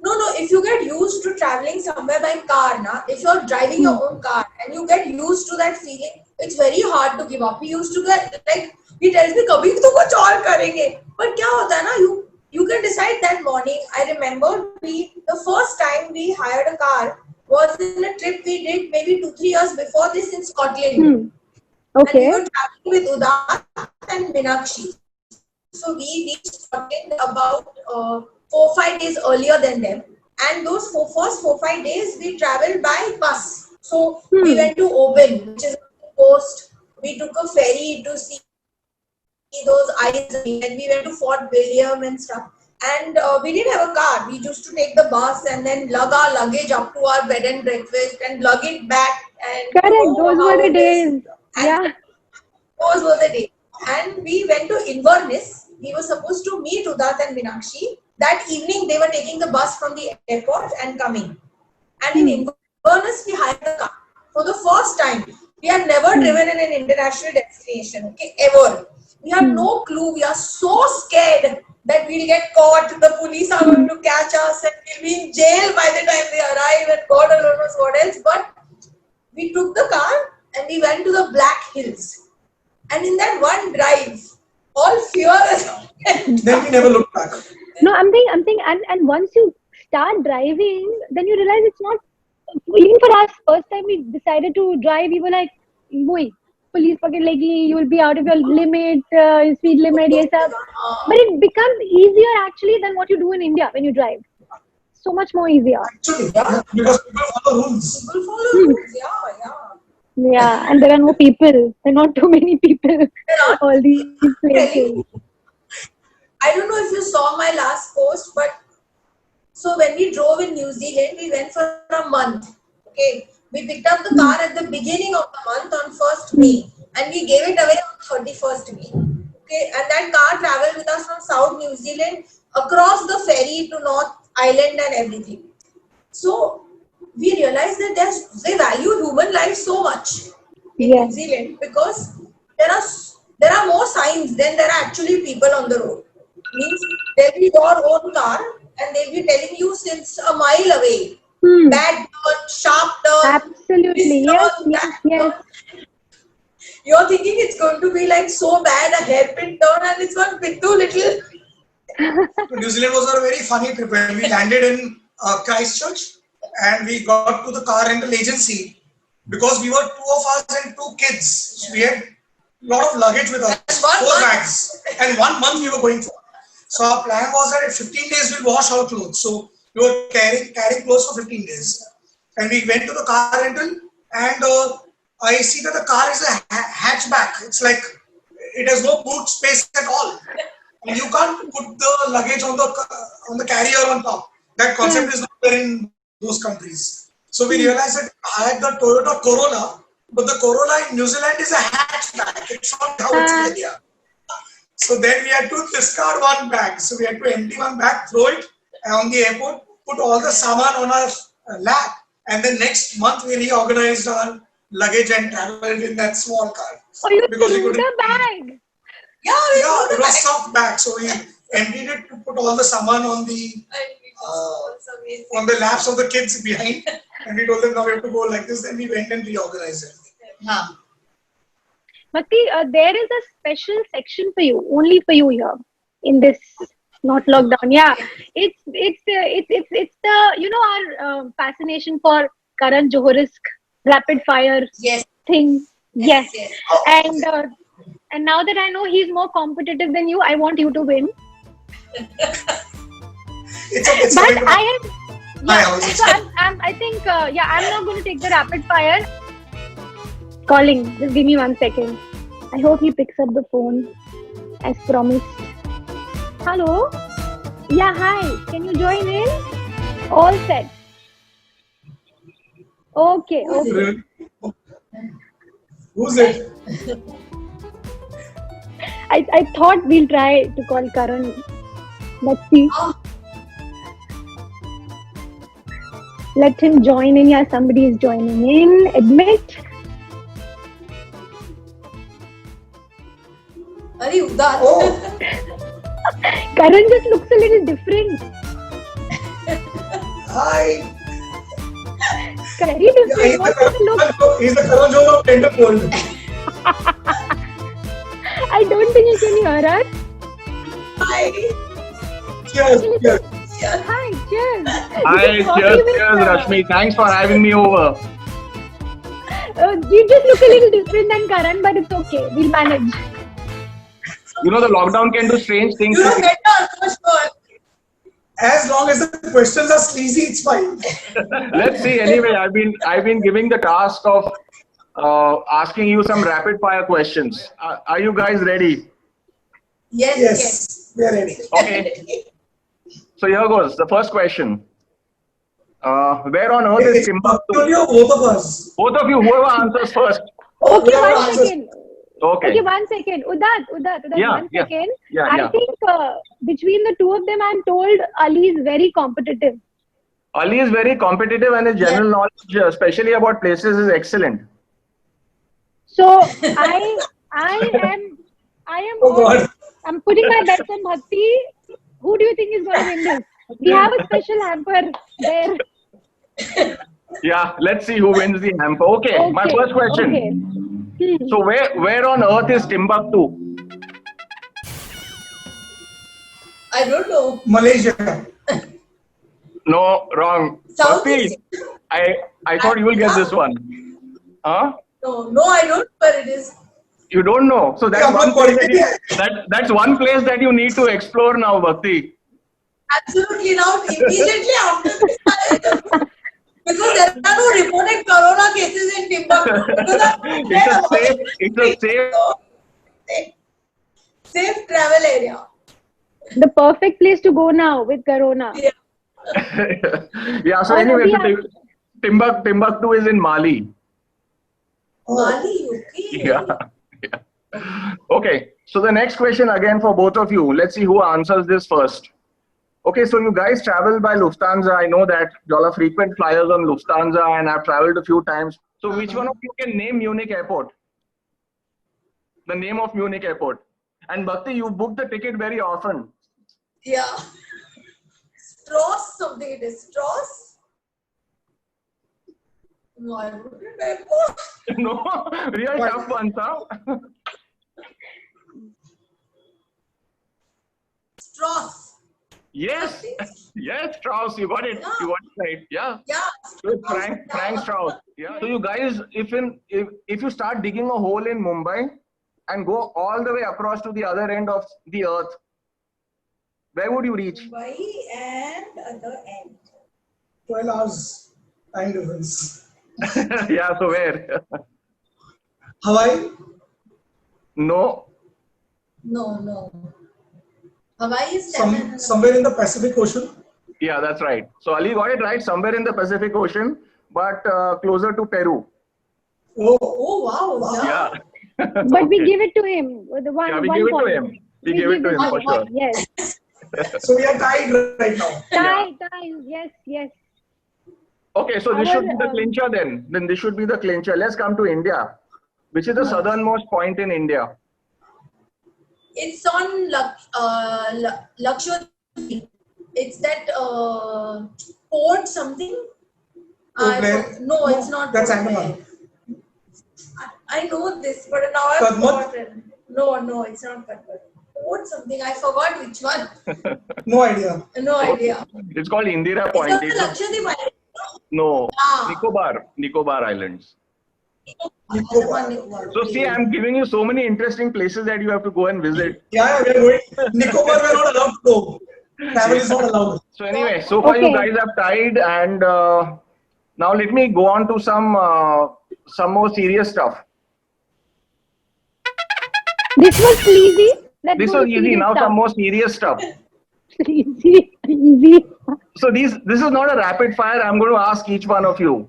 No, if you get used to traveling somewhere by car, if you're driving your own car and you get used to that feeling, it's very hard to give up. We used to get, like, he tells me, kabhi to kuch aur karenge. But kya hota hai na, you can decide that morning. I remember the first time we hired a car was in a trip we did maybe 2-3 years before this in Scotland. Okay. And we were traveling with Udat and Minakshi. So we reached Scotland about 4-5 days earlier than them, and those first 4-5 days we traveled by bus. So we went to Oban, which is on the coast. We took a ferry to see those islands, and we went to Fort William and stuff. And we didn't have a car. We used to take the bus and then lug our luggage up to our bed and breakfast and lug it back. And correct, those were the days. Those were the days. And we went to Inverness. We were supposed to meet Udat and Minakshi. That evening, they were taking the bus from the airport and coming. And in Inverness, we hired a car. For the first time, we had never driven in an international destination, ever. We have no clue. We are so scared that we'll get caught. The police are going to catch us and we'll be in jail by the time they arrive, and God alone knows what else. But we took the car and we went to the Black Hills. And in that one drive, all fear is then we never looked back. No, I'm thinking, and once you start driving, then you realize it's not, even for us, first time we decided to drive, we were like, woi, police pocket legi, you will be out of your limit, speed limit, yes, sir. But it becomes easier actually than what you do in India when you drive. So much more easier. Actually, because people follow rules. People follow rules, Yeah, and there are no people. There are not too many people. All these places. I don't know if you saw my last post, but so when we drove in New Zealand, we went for a month. Okay, We picked up the car at the beginning of the month on 1st May and we gave it away on 31st May. Okay, and that car traveled with us from South New Zealand across the ferry to North Island and everything. So we realized that they value human life so much in New Zealand because there are more signs than there are actually people on the road. Means there'll be your own car and they'll be telling you since a mile away. Bad turn, sharp turn. Absolutely. Yes. You're thinking it's going to be like so bad, a hairpin turn, and it's one bit too little. New Zealand was a very funny trip. When we landed in Christchurch and we got to the car rental agency, because we were two of us and two kids. So we had a lot of luggage with us, 4 bags, and 1 month we were going for. So our plan was that in 15 days we'll wash our clothes. So we were carrying clothes for 15 days. And we went to the car rental and I see that the car is a hatchback. It's like, it has no boot space at all. And you can't put the luggage on the carrier on top. That concept is not there in those countries. So we realized that I had the Toyota Corolla, but the Corolla in New Zealand is a hatchback. It's not how it's in India. So then we had to discard 1 bag. So we had to empty 1 bag, throw it on the airport, put all the saman on our lap, and then next month we reorganized our luggage and traveled in that small car. Oh, you because threw the bag? Yeah, it was stuffed bag. So we emptied it to put all the saman on the laps of the kids behind, and we told them now we have to go like this. Then we went and reorganized it. Bhakti, there is a special section for you, only for you here in this not lockdown. Yeah, it's the our fascination for Karan Johari's rapid fire thing. Yes. And now that I know he's more competitive than you, I want you to win. It's but I am. So I think I'm not going to take the rapid fire. Calling. Just give me 1 second. I hope he picks up the phone as promised. Hello? Yeah, hi. Can you join in? All set. Okay. Who's it? I thought we'll try to call Karan. Let's see. Let him join in. Yeah, somebody is joining in. Admit. Karan just looks a little different. Hi. Very different. What's the look? He's the Karan Johar of Tender Cold. I don't think you can hear us. Hi. Cheers. Hi, cheers. Hi, cheers, Rashmi. Thanks for having me over. You just look a little different than Karan, but it's okay. We'll manage. You know, the lockdown can do strange things. You don't get the first. As long as the questions are sleazy, it's fine. Let's see. Anyway, I've been giving the task of asking you some rapid fire questions. Are you guys ready? Yes. We are ready. Okay. So here goes the first question. Where on earth is Timbuktu? Both of us. Both of you, whoever answers first. Okay, 1 second. Okay, 1 second. Udat, Yeah, 1 second. Yeah. I think between the two of them, I'm told Ali is very competitive. Ali is very competitive and his general knowledge, especially about places, is excellent. So I am. I'm putting my bets on Bhakti. Who do you think is going to win this? We have a special hamper there. Yeah, let's see who wins the hamper. Okay, my first question. Okay. So where on earth is Timbuktu? I don't know. Malaysia. No, wrong. Southeast. I thought you will get this one. Huh? No, I don't know where it is. You don't know. So that's that's one place that you need to explore now, Bhakti. Absolutely, now immediately after this, because there are no reported corona cases in Timbuktu. It's a safe travel area. The perfect place to go now with Corona. Yeah. Yeah. So anyway, Timbuktu is in Mali. Mali, okay. Yeah. Okay. So the next question again for both of you. Let's see who answers this first. Okay, so you guys travel by Lufthansa. I know that y'all are frequent flyers on Lufthansa, and I've traveled a few times. So which one of you can name Munich Airport? The name of Munich Airport. And Bhakti, you book the ticket very often. Yeah. Strauss something it is. Strauss? No, I wouldn't remember. No, real tough ones, huh? Strauss. Yes, yes, Strauss, you got it. Yeah. You got it right. Yeah. Yeah. Good, Frank Strauss. Yeah. So you guys, if you start digging a hole in Mumbai and go all the way across to the other end of the earth, where would you reach? Mumbai and other end. 12 hours time difference. Yeah. So where? Hawaii? No. No. Hawaii is somewhere in the Pacific Ocean. Yeah, that's right. So Ali got it right. Somewhere in the Pacific Ocean, but closer to Peru. Oh, wow. Yeah. But we give it to him. The one, Yeah, we one give it point. to him. We give it to him for sure. Yes. So we are tied right now. Tie. Yes. Okay, so this should be the Our, clincher then. Then this should be the clincher. Let's come to India. Which is the southernmost point in India? It's on Lakshadweep. It's that port something. No, it's not. That's Port Andaman. Blair. I know this, but now I've Kadmat? forgotten. No, it's not Kadmat. Port something. I forgot which one. No idea. No idea. It's called Indira It's Point. not the Lakshadweep Island. No, Ah. Nicobar Islands. Nicobar. So see, I'm giving you so many interesting places that you have to go and visit. Yeah, we are going. Nicobar, we are not allowed to go. Travel is not allowed. So anyway, so far you guys have tied, and now let me go on to some more serious stuff. This was easy. This was easy. Now some more serious stuff. Easy. So this is not a rapid fire. I'm going to ask each one of you.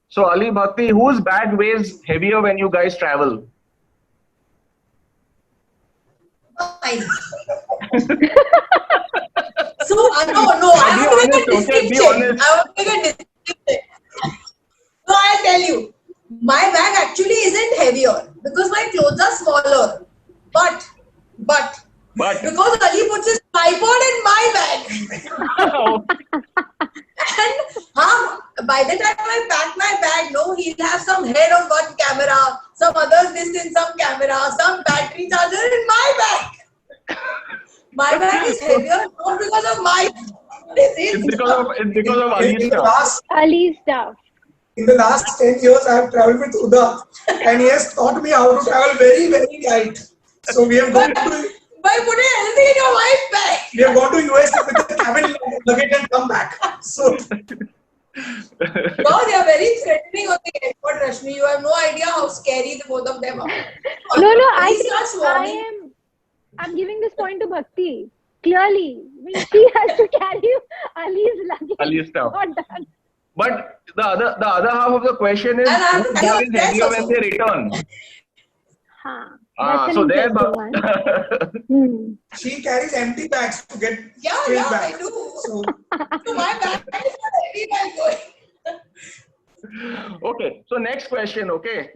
So Ali, Bhakti, whose bag weighs heavier when you guys travel? Mine. So no, I will make a distinction. I will make a distinction. So I'll tell you, my bag actually isn't heavier because my clothes are smaller. But because Ali puts his tripod in my bag. And by the time I pack my bag, no, he'll have some head on one camera, some others distance, some camera, some battery charger in my bag. My bag is heavier not because of my. It's because of Ali's stuff. Ali stuff. In the last 10 years, I have traveled with Uda, and he has taught me how to travel very, very light. So we have gone to. By putting anything in your wife's bag. We have gone to US with the cabin luggage and come back. So. Wow, they are very threatening on the airport, Rashmi. You have no idea how scary the both of them are. No, I'm giving this point to Bhakti. Clearly, she has to carry Ali's luggage. Ali's stuff. Not done. But the other half of the question is, whose bag is heavier when they return? So there, she carries empty bags to get Yeah, back. I do. So My bag is not heavy while going. Okay, so next question. Okay,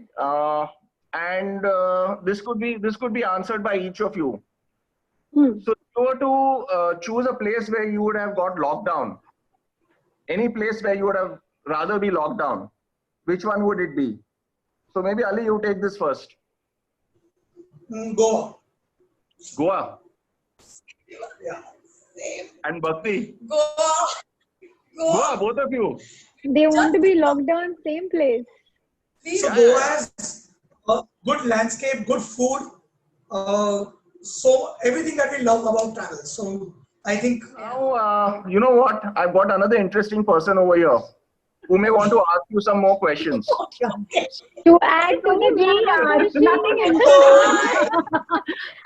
and this could be answered by each of you. So if you were to choose a place where you would have got locked down, any place where you would have rather be locked down, which one would it be? So maybe Ali, you take this first. Goa. Yeah. Same. And Bhakti. Goa. Both of you. They want to be locked down same place. So Goa has a good landscape, good food, so everything that we love about travel. So I think. Now, you know what? I've got another interesting person over here who may want to ask you some more questions. To add to the nothing else.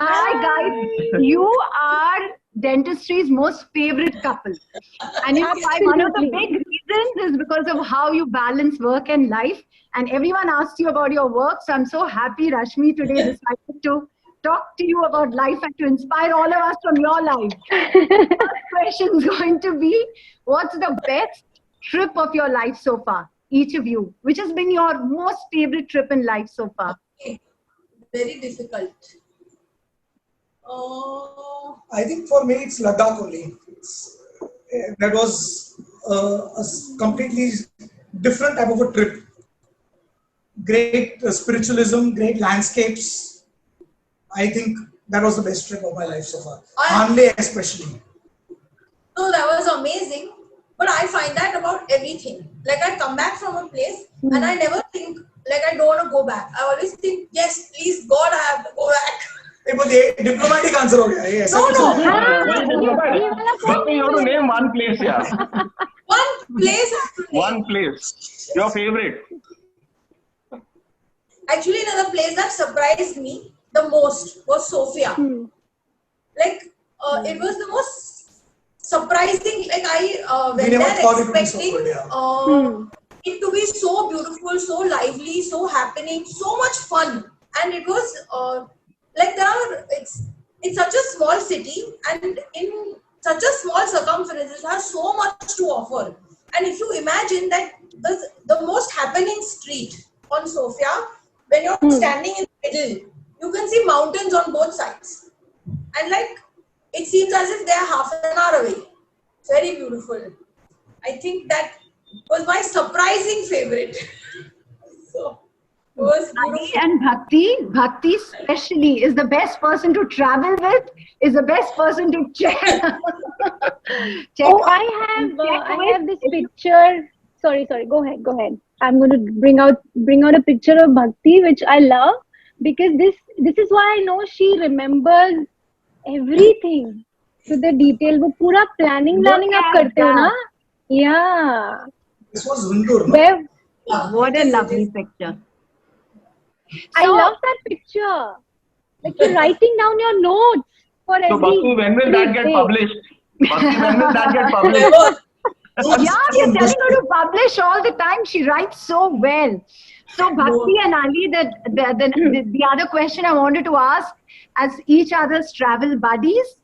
Hi guys, you are dentistry's most favorite couple. And you know why? One of the big reasons is because of how you balance work and life. And everyone asked you about your work. So I'm so happy Rashmi today decided to talk to you about life and to inspire all of us from your life. First question is going to be, what's the best trip of your life so far? Each of you. Which has been your most favorite trip in life so far? Very difficult. I think for me it's Ladakh only. That was a completely different type of a trip. Great spiritualism, great landscapes. I think that was the best trip of my life so far. Hanle especially. So that was amazing. But I find that about everything. Like I come back from a place and I never think like I don't want to go back. I always think, yes, please God, I have to go back. Diplomatic answer हो गया ये But you have to name one place, yeah. One place. One place. Your favorite. Actually, another place that surprised me the most was Sofia. Like, it was the most surprising. Like, I went there expecting it to be so beautiful, so lively, so happening, so much fun. And it was like it's such a small city, and in such a small circumference, it has so much to offer. And if you imagine that the most happening street on Sofia, when you're standing in the middle, you can see mountains on both sides. And like, it seems as if they're half an hour away. Very beautiful. I think that was my surprising favorite. So, it was beautiful. And Bhakti especially is the best person to travel with, is the best person to check. Oh, I have this picture. Sorry, go ahead. I'm going to bring out a picture of Bhakti, which I love, because this is why I know she remembers everything to the detail. वो पूरा planning आप करते हो ना? Yeah. This was Hundur, no? What a lovely picture. I love that picture. Like you're writing down your notes for every. So Bhakti, when will that get published? Bhakti, when will that get published? Yeah, we're telling her to publish all the time. She writes so well. So Bhakti and Ali, the other question I wanted to ask, as each other's travel buddies,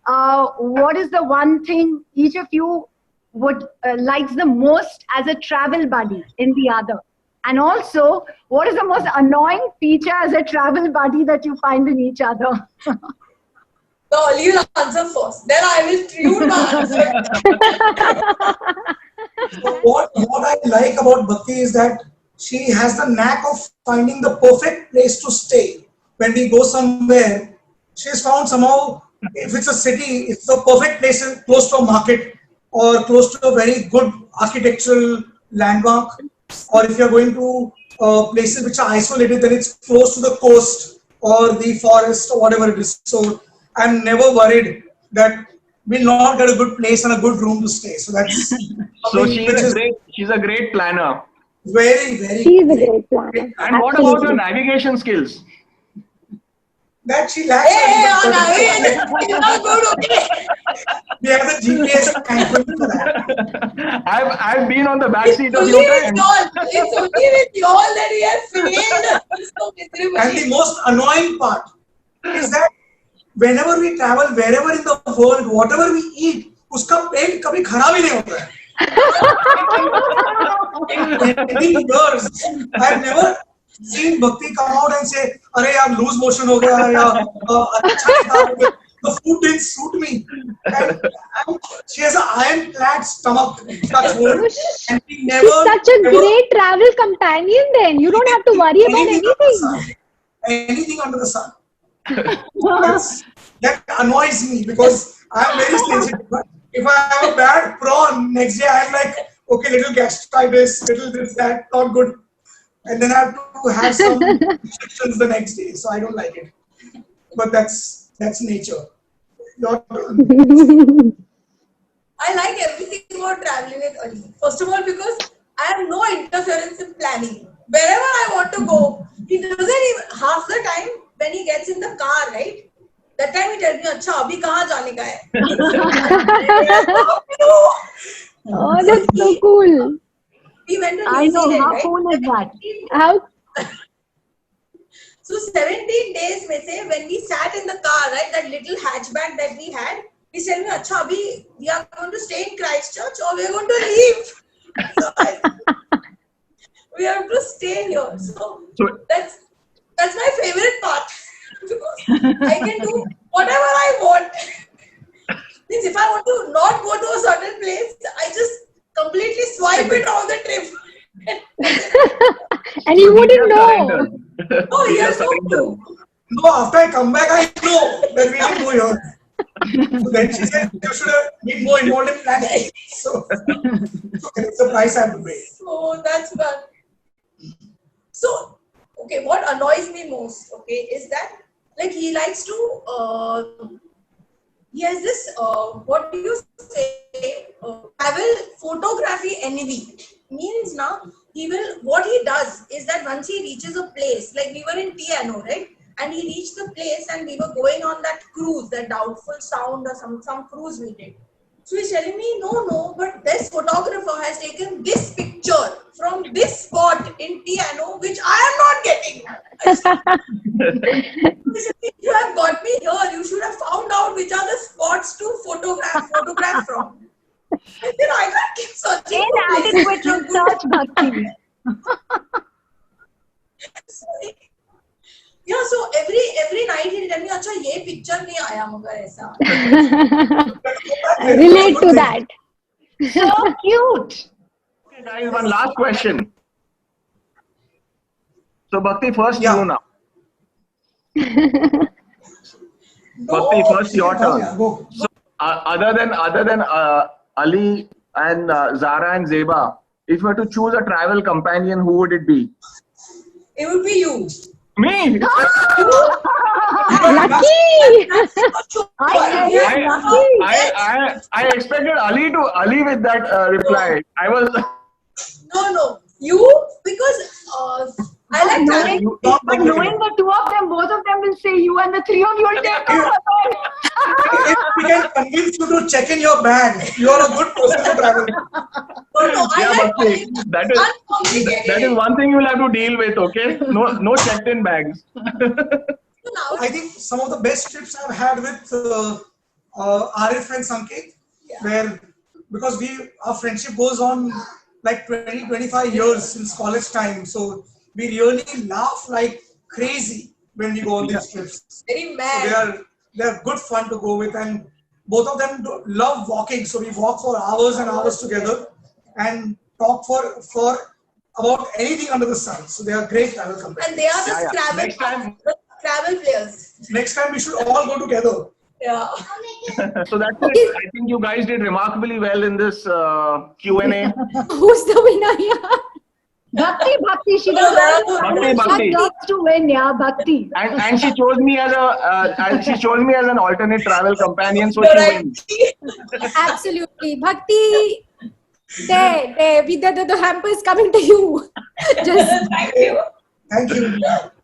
what is the one thing each of you would likes the most as a travel buddy in the other? And also, what is the most annoying feature as a travel buddy that you find in each other? So Ali will answer first. Then I will treat the answer. So what I like about Bhakti is that she has the knack of finding the perfect place to stay. When we go somewhere, she's found somehow, if it's a city, it's the perfect place close to a market or close to a very good architectural landmark. Or if you're going to places which are isolated, then it's close to the coast or the forest or whatever it is. So I'm never worried that we'll not get a good place and a good room to stay. So that's So she's a great planner. Very, very. She's a great planner. And what about your navigation skills? That she lacks. We have the GPS thankful for that. I've been on the back seat a few times. It's only with y'all that we have failed. So miserable. And the most annoying part is that whenever we travel, wherever in the world, whatever we eat, uska पेट कभी खराब ही नहीं होता है. In years, I've never seen Bhakti come out and say, "अरे यार lose motion हो गया या अच्छा नहीं था." The food didn't suit me. And she has an iron-clad stomach. And we never. She's such a great travel companion. Then you don't have to worry about anything. Anything under the sun. That annoys me because I'm very sensitive. If I have a bad prawn, next day I'm like, okay, little gastritis, little this, that, not good. And then I have to have some infections the next day. So I don't like it. But that's nature. Your turn. I like everything about traveling with Ali. First of all, because I have no interference in planning. Wherever I want to go, he doesn't even, half the time when he gets in the car, right? That time he tells me, अच्छा अभी कहाँ जाने का है? Oh, that's so cool. We went to I New know, Zealand, how right? cool is that? How? So 17 days में से when we sat in the car, right, that little hatchback that we had, he said me, अच्छा अभी we are going to stay in Christchurch or we are going to leave. So we have to stay here. So that's my favorite part because I can do whatever I want. Means if I want to not go to a certain place, I just completely swipe it off the trip. And you wouldn't know. Oh, yes, no clue. No, after I come back, I know that we didn't go here. So then she said, you should have been more involved in planning. So it's the price I have to pay. So that's fun. So, okay, what annoys me most, okay, is that like he likes to, he has this, what do you say, travel photography envy. Means now, what he does is that once he reaches a place, like we were in Tiano, right? And he reached the place and we were going on that cruise, that Doubtful Sound or some cruise we did. So he's telling me, no, but this photographer has taken this picture from this spot in Tiano, which I am not getting. I said, you have got me here. You should have found out which are the spots to photograph from. I said, I can't keep searching for Inadequate places. research, Bhakti. Yeah, so every night he'll tell me, अच्छा ये picture नहीं आया मगर ऐसा. Relate to that. So cute. Okay, guys, one last question. So Bhakti, first Yeah. you now. Bhakti, first your turn. Yeah, go. So other than Ali and Zara and Zeba, if you were to choose a travel companion, who would it be? It would be you. Me? Lucky! I expected Ali with that reply. I was. No, you because I like traveling. But knowing the two of them, both of them will say you, and the three of you will take over. If we can convince you to check in your bag, you are a good person to travel. No, I Yeah, like Bhakti, traveling. that is one thing you'll have to deal with. Okay, no checked-in bags. I think some of the best trips I've had with Arif and Sanket, where because our friendship goes on like 20-25 years since college time, so we really laugh like crazy when we go on these trips. Very So mad. they're good fun to go with, and both of them love walking. So we walk for hours and hours together and talk for about anything under the sun. So they are great travel companions. And they are the Yeah. Next time- travel players. Next time we should all go together. Yeah. So that's it. I think you guys did remarkably well in this Q&A. Who's the winner here? Bhakti, she No, does there are all no- the Bhakti. jobs to win, yeah, Bhakti. And she chose me as an alternate travel companion, so You're she right. wins. Absolutely. Bhakti, there, the hamper is coming to you. Just Thank you. Thank you.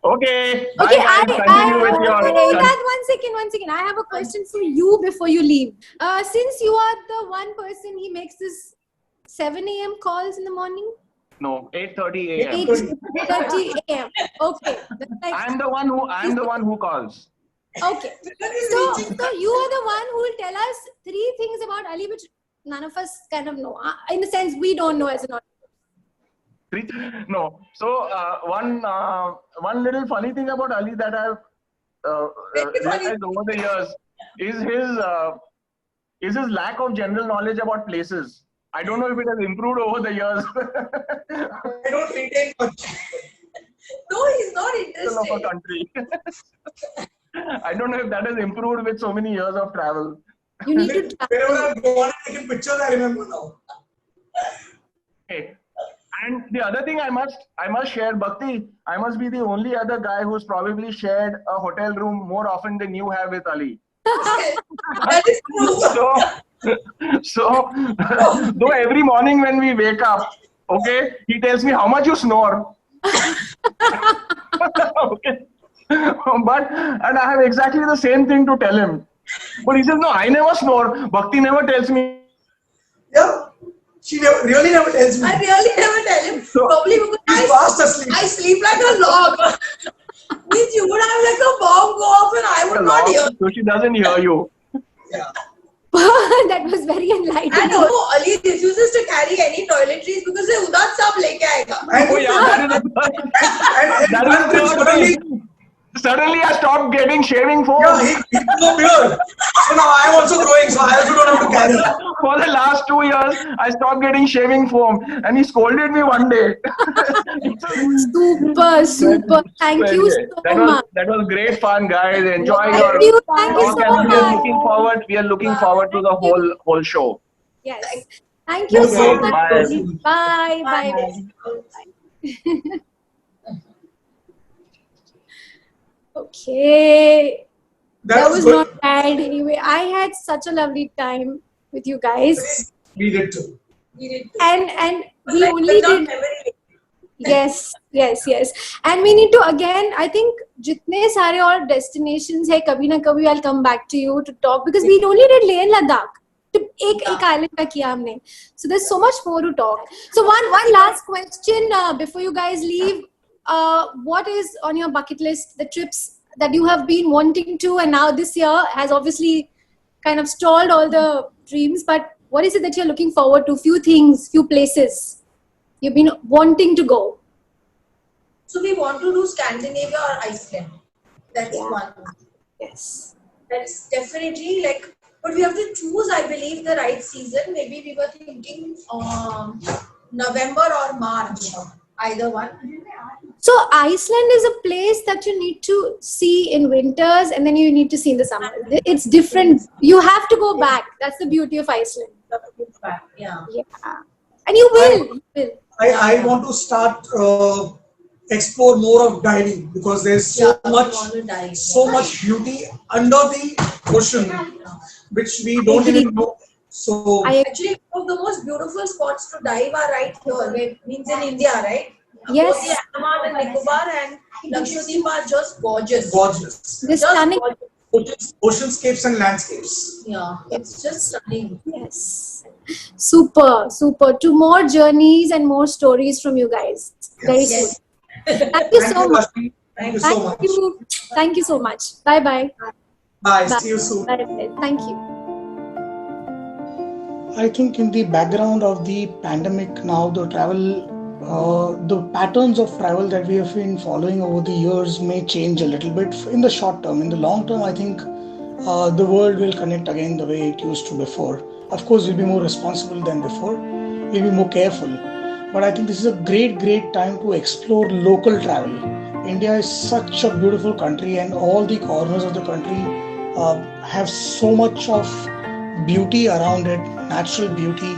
Okay. Bye, okay. guys. Continue with your. One second. I have a question for you before you leave. Since you are the one person, he makes this 7 a.m. calls in the morning. No, 8:30 a.m. 8:30 a.m. Okay. That's like- I'm the one who calls. Okay. So you are the one who will tell us 3 things about Ali which none of us kind of know. In the sense we don't know as an audience. No. So one little funny thing about Ali that I've realized over the years is his lack of general knowledge about places. I don't know if it has improved over the years. I don't retain much. No, he's not Of a interested. country. I don't know if that has improved with so many years of travel. You need to Wherever travel. I've gone and taken pictures, I remember now. Okay. And the other thing I must share, Bhakti, I must be the only other guy who's probably shared a hotel room more often than you have with Ali. That is true. So though every morning when we wake up, okay, he tells me how much you snore. Okay. And I have exactly the same thing to tell him. But he says, no, I never snore. Bhakti never tells me. Yeah, she really never tells me. I really never tell him. So- Probably because He's fast asleep. I sleep like a log. Means you would have like a bomb go off and I would not hear. So she doesn't hear you. Yeah. That was very And enlightening. Ali refuses to carry any toiletries because they udat sab leke aayega. And, Oh yeah, that is and one trip thing. Suddenly I stopped getting shaving foam. yeah, he grew beard. So now I'm also growing, so I also don't have to carry. For the last 2 years, I stopped getting shaving foam, and he scolded me one day. Super. Thank you so much. That was great fun, guys. Enjoy your Thank you talk, so and much. we are looking forward to the whole show. Yes. Thank you so Okay. much. Bye. Okay. That was good. not bad. Anyway, I had such a lovely time with you guys. We did too. We did too. And we Like, only but not did. memory. Yes. And we need to again, I think, jitne sare aur destinations hai, kabhi na kabhi I'll come back to you to talk because we only did Leh and Ladakh. एक island का किया हमने. So there's so much more to talk. So one last question before you guys leave. What is on your bucket list? The trips that you have been wanting to, and now this year has obviously kind of stalled all the dreams. But what is it that you're looking forward to? Few things, few places you've been wanting to go. So we want to do Scandinavia or Iceland. That's one. Yes. That's definitely like, but we have to choose, I believe, the right season. Maybe we were thinking November or March, either one. So Iceland is a place that you need to see in winters and then you need to see in the summer. It's different. You have to go back. That's the beauty of Iceland. Yeah. And you will. I want to start explore more of diving because there's so much beauty under the ocean which we don't even know. So Actually, one of the most beautiful spots to dive are right here. It means in India, right? Yes. Both the Andaman and Nicobar and Lakshadweep are just gorgeous. gorgeous. This Just stunning. gorgeous. Oceanscapes and landscapes. Yeah, it's just stunning. Yes. Super. 2 more journeys and more stories from you guys. Very Yes. soon. Thank you so much. Lakshmi. Thank you so much. Thank you so much. Bye. Bye. See you soon. Bye. Thank you. I think in the background of the pandemic now, the patterns of travel that we have been following over the years may change a little bit in the short term. In the long term, I think the world will connect again the way it used to before. Of course, we'll be more responsible than before. We'll be more careful. But I think this is a great time to explore local travel. India is such a beautiful country and all the corners of the country have so much of beauty around it, natural beauty,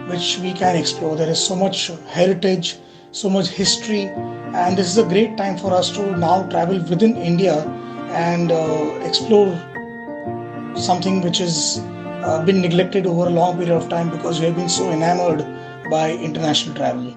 which we can explore. There is so much heritage, so much history, and this is a great time for us to now travel within India and explore something which has been neglected over a long period of time because we have been so enamored by international travel.